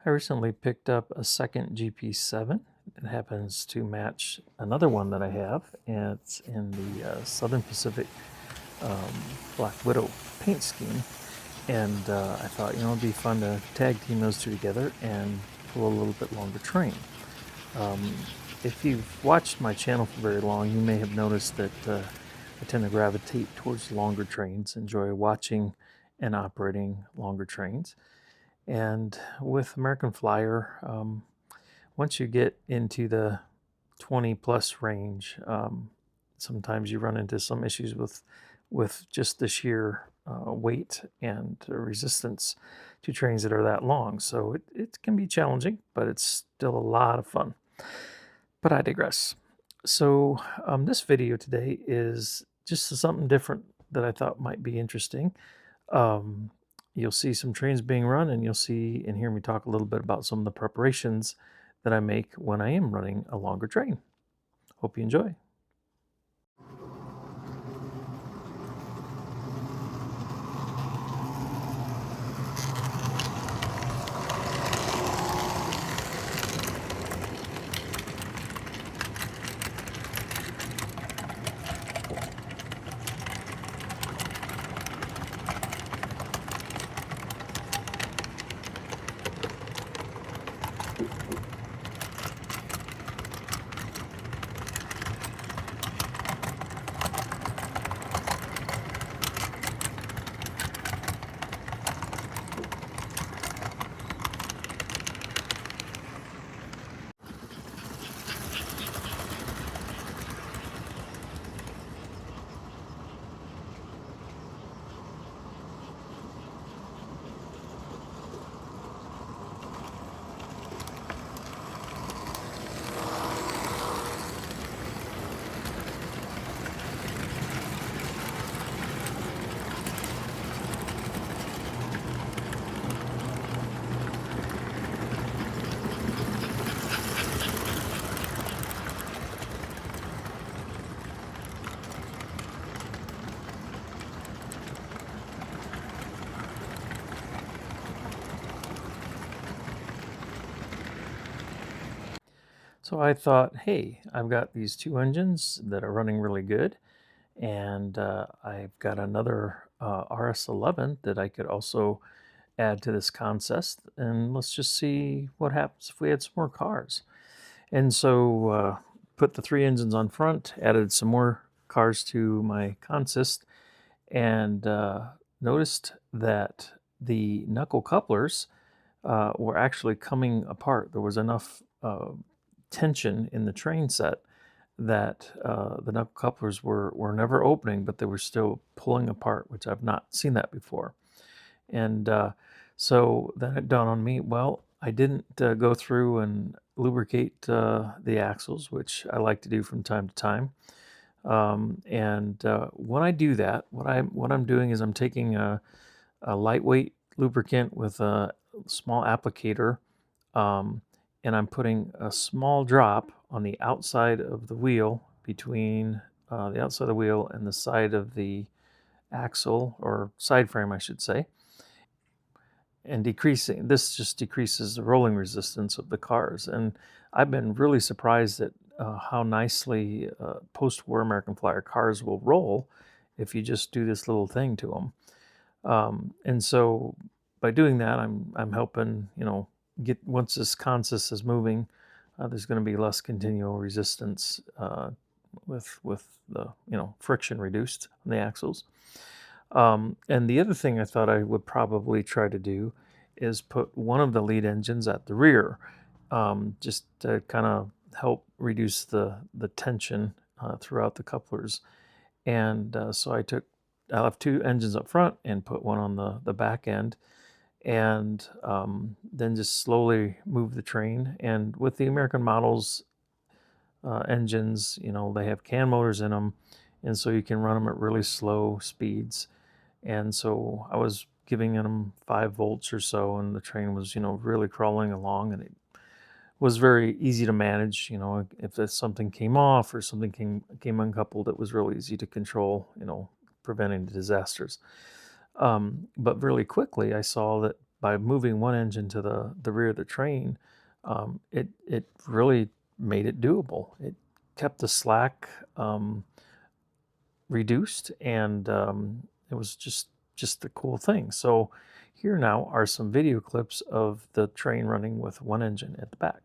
I recently picked up a second GP7. It happens to match another one that I have, and it's in the Southern Pacific um, Black Widow paint scheme. And I thought, it'd be fun to tag team those two together and pull a little bit longer train. Um, if you've watched my channel for very long, you may have noticed that I tend to gravitate towards longer trains, enjoy watching and operating longer trains. And with American Flyer, once you get into the 20 plus range, sometimes you run into some issues with just the sheer weight and resistance to trains that are that long. So it can be challenging, but it's still a lot of fun. But I digress. So this video today is just something different that I thought might be interesting. Um, you'll see some trains being run, and you'll see and hear me talk a little bit about some of the preparations that I make when I am running a longer train. Hope you enjoy. So I thought, hey, I've got these two engines that are running really good, and I've got another RS11 that I could also add to this consist, and let's just see what happens if we add some more cars. And so put the three engines on front, added some more cars to my consist, and noticed that the knuckle couplers were actually coming apart. There was enough tension in the train set that the knuckle couplers were never opening, but they were still pulling apart, which I've not seen that before. And so then it dawned on me, well, I didn't go through and lubricate the axles, which I like to do from time to time. And when I do that, what I'm doing is I'm taking a lightweight lubricant with a small applicator, um, and I'm putting a small drop on the outside of the wheel between the outside of the wheel and the side of the axle, or side frame, I should say, and decreasing this just decreases the rolling resistance of the cars. And I've been really surprised at how nicely post-war American Flyer cars will roll if you just do this little thing to them. And so by doing that, I'm helping, get, once this consist is moving, there's going to be less continual resistance with the friction reduced on the axles. And the other thing I thought I would probably try to do is put one of the lead engines at the rear, just to kind of help reduce the tension throughout the couplers. And so I'll have two engines up front and put one on the back end, and then just slowly move the train. And with the American models engines, they have CAN motors in them, and so you can run them at really slow speeds. And so I was giving them 5 volts or so, and the train was, really crawling along, and it was very easy to manage. If something came off or something came uncoupled, it was really easy to control, preventing the disasters. But really quickly, I saw that by moving one engine to the rear of the train, it really made it doable. It kept the slack reduced, and it was just a cool thing. So here now are some video clips of the train running with one engine at the back.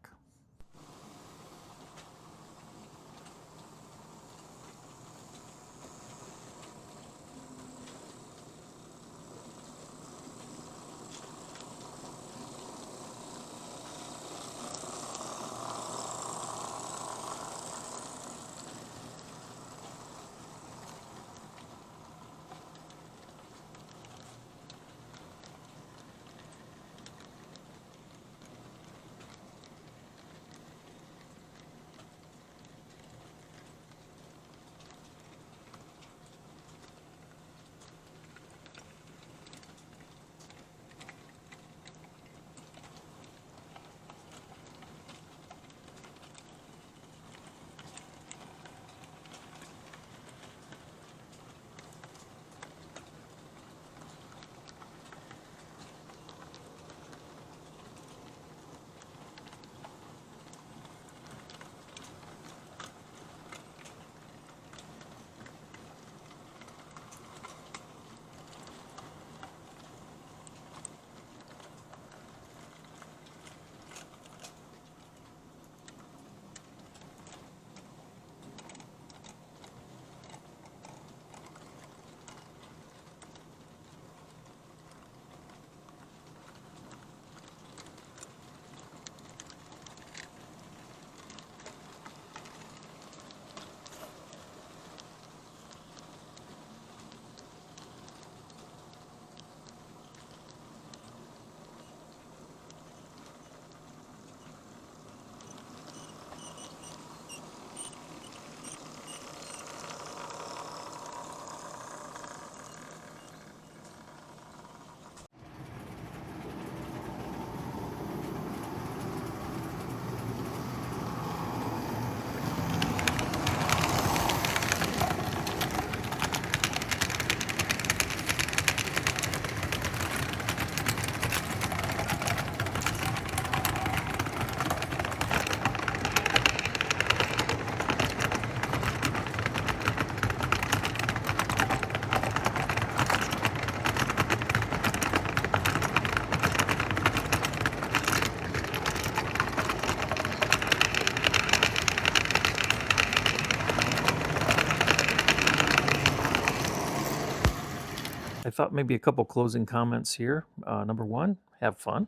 I thought maybe a couple closing comments here. Number one, have fun.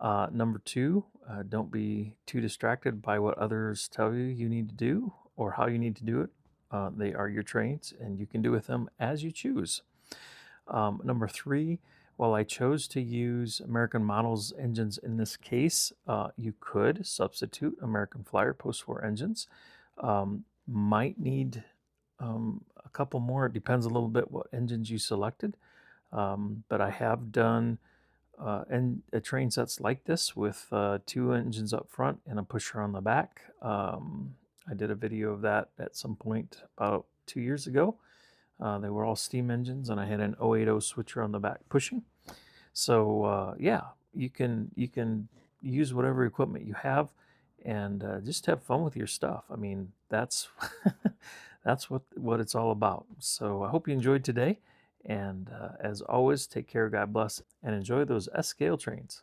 Number two, don't be too distracted by what others tell you you need to do or how you need to do it. They are your trains, and you can do with them as you choose. Number three, while I chose to use American Models engines in this case, you could substitute American Flyer post-war engines. Might need a couple more. It depends a little bit what engines you selected. But I have done train sets like this with two engines up front and a pusher on the back. I did a video of that at some point about 2 years ago. They were all steam engines, and I had an 080 switcher on the back pushing. So yeah, you can use whatever equipment you have, and just have fun with your stuff. I mean, that's that's what it's all about. So I hope you enjoyed today, and as always, take care, God bless, and enjoy those S scale trains.